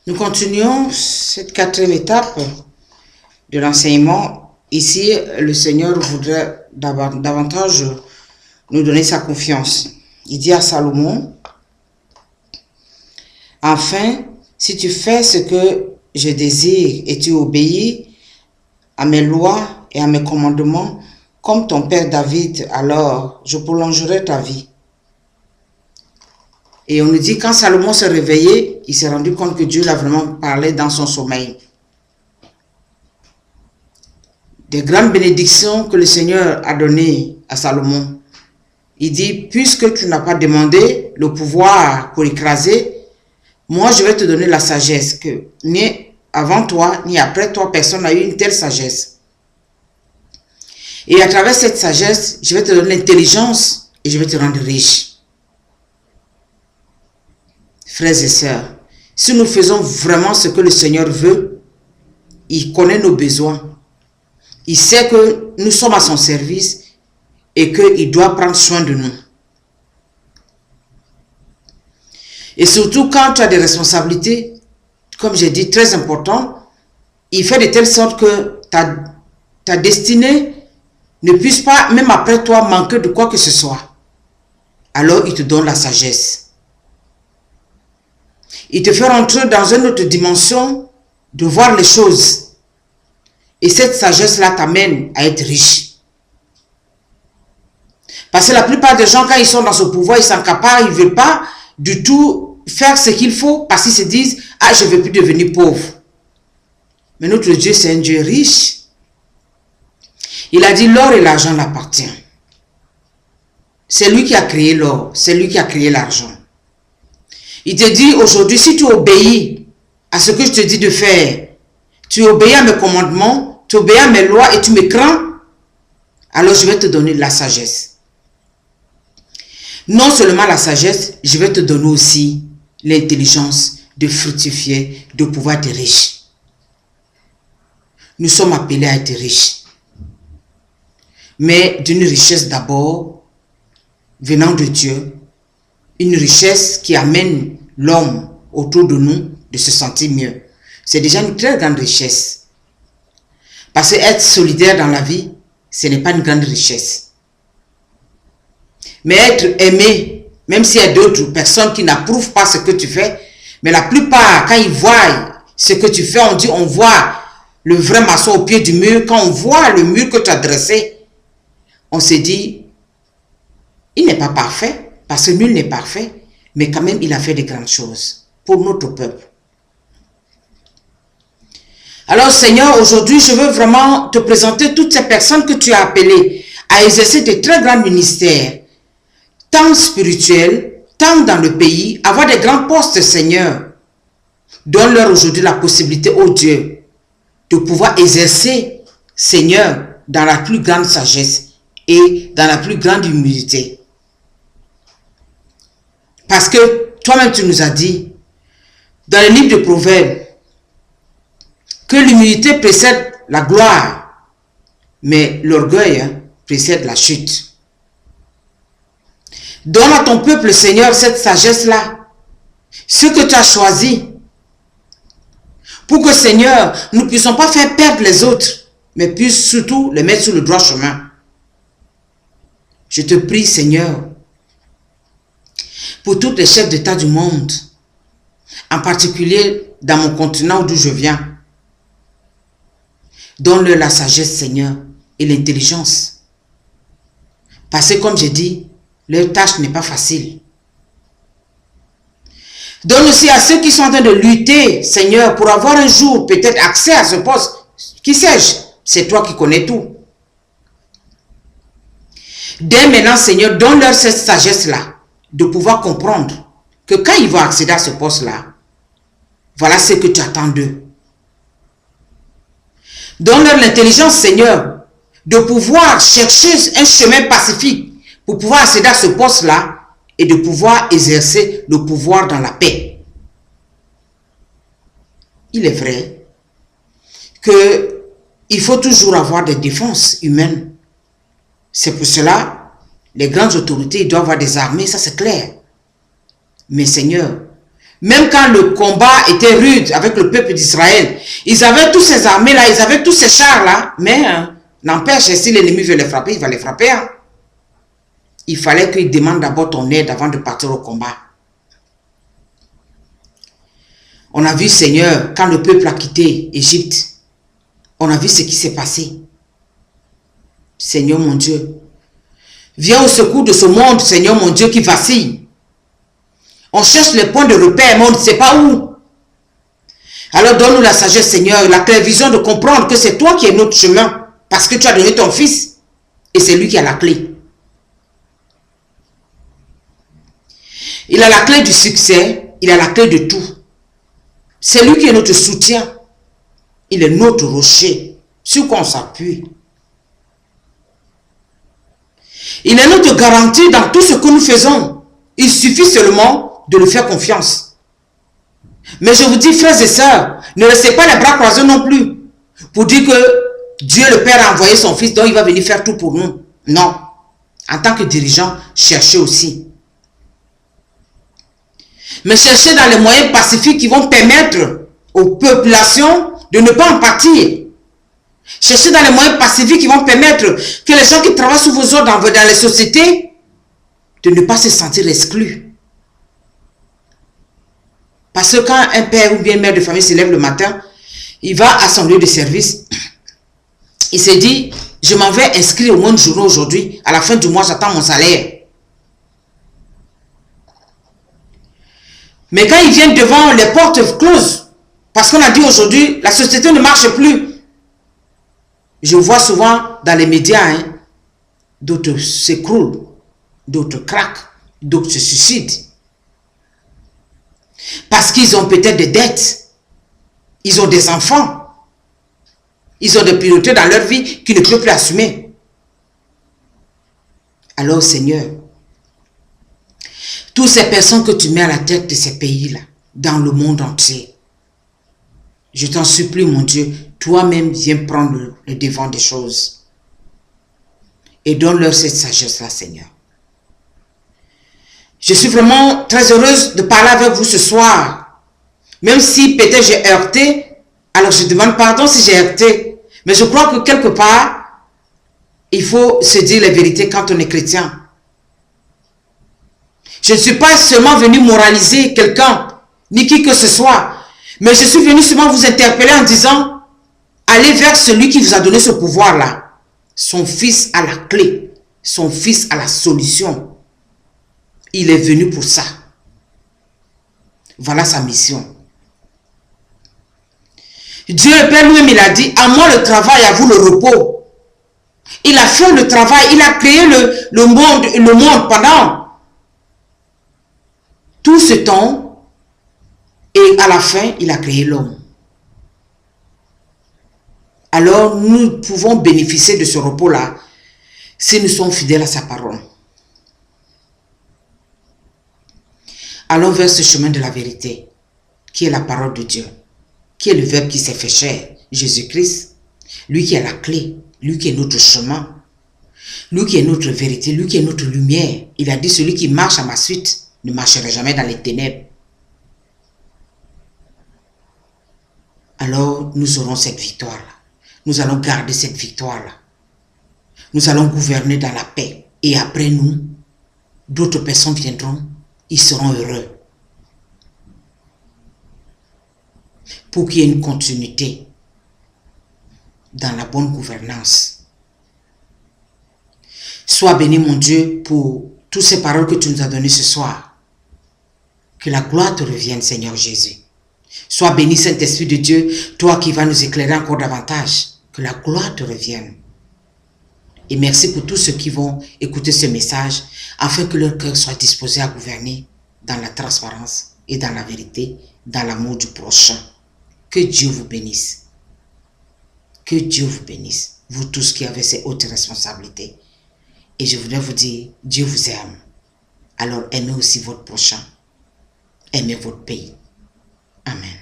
Nous continuons cette quatrième étape de l'enseignement. Ici, le Seigneur voudrait davantage nous donner sa confiance. Il dit à Salomon, « Enfin, si tu fais ce que je désire et tu obéis à mes lois et à mes commandements, comme ton père David, alors je prolongerai ta vie. » Et on nous dit, quand Salomon s'est réveillé, il s'est rendu compte que Dieu l'a vraiment parlé dans son sommeil. Des grandes bénédictions que le Seigneur a données à Salomon. Il dit, puisque tu n'as pas demandé le pouvoir pour écraser, moi je vais te donner la sagesse que ni avant toi, ni après toi, personne n'a eu une telle sagesse. Et à travers cette sagesse, je vais te donner l'intelligence et je vais te rendre riche. Frères et sœurs, si nous faisons vraiment ce que le Seigneur veut, il connaît nos besoins. Il sait que nous sommes à son service et qu'il doit prendre soin de nous. Et surtout quand tu as des responsabilités, comme j'ai dit, très importantes, il fait de telle sorte que ta destinée ne puisse pas, même après toi, manquer de quoi que ce soit. Alors il te donne la sagesse. Il te fait rentrer dans une autre dimension de voir les choses. Et cette sagesse-là t'amène à être riche. Parce que la plupart des gens, quand ils sont dans ce pouvoir, ils sont capables, ils ne veulent pas du tout faire ce qu'il faut parce qu'ils se disent, ah, je ne veux plus devenir pauvre. Mais notre Dieu, c'est un Dieu riche. Il a dit, l'or et l'argent l'appartiennent. C'est lui qui a créé l'or, c'est lui qui a créé l'argent. Il te dit aujourd'hui, si tu obéis à ce que je te dis de faire, tu obéis à mes commandements, tu obéis à mes lois et tu me crains, alors je vais te donner la sagesse. Non seulement la sagesse, je vais te donner aussi l'intelligence de fructifier, de pouvoir être riche. Nous sommes appelés à être riches. Mais d'une richesse d'abord, venant de Dieu, une richesse qui amène l'homme autour de nous de se sentir mieux. C'est déjà une très grande richesse. Parce que être solidaire dans la vie, ce n'est pas une grande richesse. Mais être aimé, même s'il y a d'autres personnes qui n'approuvent pas ce que tu fais, mais la plupart, quand ils voient ce que tu fais, on voit le vrai maçon au pied du mur. Quand on voit le mur que tu as dressé, on se dit, il n'est pas parfait. Parce que nul n'est parfait, mais quand même il a fait de grandes choses pour notre peuple. Alors Seigneur, aujourd'hui je veux vraiment te présenter toutes ces personnes que tu as appelées à exercer de très grands ministères, tant spirituels, tant dans le pays, avoir des grands postes, Seigneur. Donne-leur aujourd'hui la possibilité, oh Dieu, de pouvoir exercer, Seigneur, dans la plus grande sagesse et dans la plus grande humilité. Parce que toi-même tu nous as dit, dans le livre de Proverbes, que l'humilité précède la gloire, mais l'orgueil précède la chute. Donne à ton peuple, Seigneur, cette sagesse-là, ce que tu as choisi, pour que, Seigneur, nous ne puissions pas faire perdre les autres, mais puissions surtout les mettre sur le droit chemin. Je te prie, Seigneur, pour tous les chefs d'État du monde, en particulier dans mon continent d'où je viens. Donne-leur la sagesse, Seigneur, et l'intelligence. Parce que, comme j'ai dit, leur tâche n'est pas facile. Donne aussi à ceux qui sont en train de lutter, Seigneur, pour avoir un jour peut-être accès à ce poste. Qui sais-je? C'est toi qui connais tout. Dès maintenant, Seigneur, donne-leur cette sagesse-là, de pouvoir comprendre que quand ils vont accéder à ce poste-là, voilà ce que tu attends d'eux. Donne-leur l'intelligence, Seigneur, de pouvoir chercher un chemin pacifique pour pouvoir accéder à ce poste-là et de pouvoir exercer le pouvoir dans la paix. Il est vrai qu'il faut toujours avoir des défenses humaines. C'est pour cela les grandes autorités doivent avoir des armées, ça c'est clair. Mais Seigneur, Même quand le combat était rude avec le peuple d'Israël, ils avaient tous ces armées-là, ils avaient tous ces chars-là, mais n'empêche, si l'ennemi veut les frapper, il va les frapper. Hein. Il fallait qu'ils demandent d'abord ton aide avant de partir au combat. On a vu, Seigneur, quand le peuple a quitté Égypte, on a vu ce qui s'est passé. Seigneur mon Dieu, viens au secours de ce monde, Seigneur mon Dieu, qui vacille. On cherche les points de repère, mais on ne sait pas où. Alors donne-nous la sagesse, Seigneur, la clairvision de comprendre que c'est toi qui es notre chemin, parce que tu as donné ton fils, et c'est lui qui a la clé. Il a la clé du succès, il a la clé de tout. C'est lui qui est notre soutien. Il est notre rocher, sur quoi on s'appuie. Il est notre garantie dans tout ce que nous faisons. Il suffit seulement de lui faire confiance. Mais je vous dis, frères et sœurs, ne laissez pas les bras croisés non plus, pour dire que Dieu le Père a envoyé son Fils, donc il va venir faire tout pour nous. Non. En tant que dirigeant, cherchez aussi. Mais cherchez dans les moyens pacifiques qui vont permettre aux populations de ne pas en pâtir. Cherchez dans les moyens pacifiques qui vont permettre que les gens qui travaillent sous vos ordres dans les sociétés de ne pas se sentir exclus. Parce que quand un père ou bien une mère de famille se lève le matin, il va à son lieu de service, il se dit, je m'en vais inscrire au moins une journée aujourd'hui, à la fin du mois, j'attends mon salaire. Mais quand ils viennent devant les portes closes, parce qu'on a dit aujourd'hui, la société ne marche plus. Je vois souvent dans les médias, d'autres s'écroulent, d'autres craquent, d'autres se suicident. Parce qu'ils ont peut-être des dettes, ils ont des enfants, ils ont des priorités dans leur vie qu'ils ne peuvent plus assumer. Alors Seigneur, toutes ces personnes que tu mets à la tête de ces pays-là, dans le monde entier, je t'en supplie, mon Dieu, toi-même viens prendre le devant des choses. Et donne-leur cette sagesse-là, Seigneur. Je suis vraiment très heureuse de parler avec vous ce soir. Même si peut-être j'ai heurté, alors je demande pardon si j'ai heurté. Mais je crois que quelque part, il faut se dire la vérité quand on est chrétien. Je ne suis pas seulement venu moraliser quelqu'un, ni qui que ce soit. Mais je suis venu seulement vous interpeller en disant, allez vers celui qui vous a donné ce pouvoir-là. Son fils a la clé. Son fils a la solution. Il est venu pour ça. Voilà sa mission. Dieu le Père lui-même, il a dit, à moi le travail, à vous le repos. Il a fait le travail, il a créé le monde pendant tout ce temps. Et à la fin, il a créé l'homme. Alors, nous pouvons bénéficier de ce repos-là si nous sommes fidèles à sa parole. Allons vers ce chemin de la vérité, qui est la parole de Dieu, qui est le Verbe qui s'est fait chair, Jésus-Christ, lui qui est la clé, lui qui est notre chemin, lui qui est notre vérité, lui qui est notre lumière. Il a dit, celui qui marche à ma suite ne marchera jamais dans les ténèbres. Alors nous aurons cette victoire-là. Nous allons garder cette victoire-là. Nous allons gouverner dans la paix. Et après nous, d'autres personnes viendront, ils seront heureux. Pour qu'il y ait une continuité dans la bonne gouvernance. Sois béni mon Dieu pour toutes ces paroles que tu nous as données ce soir. Que la gloire te revienne, Seigneur Jésus. Sois béni, Saint-Esprit de Dieu, toi qui vas nous éclairer encore davantage. Que la gloire te revienne. Et merci pour tous ceux qui vont écouter ce message, afin que leur cœur soit disposé à gouverner dans la transparence et dans la vérité, dans l'amour du prochain. Que Dieu vous bénisse. Que Dieu vous bénisse, vous tous qui avez ces hautes responsabilités. Et je voudrais vous dire, Dieu vous aime. Alors aimez aussi votre prochain. Aimez votre pays. Amen.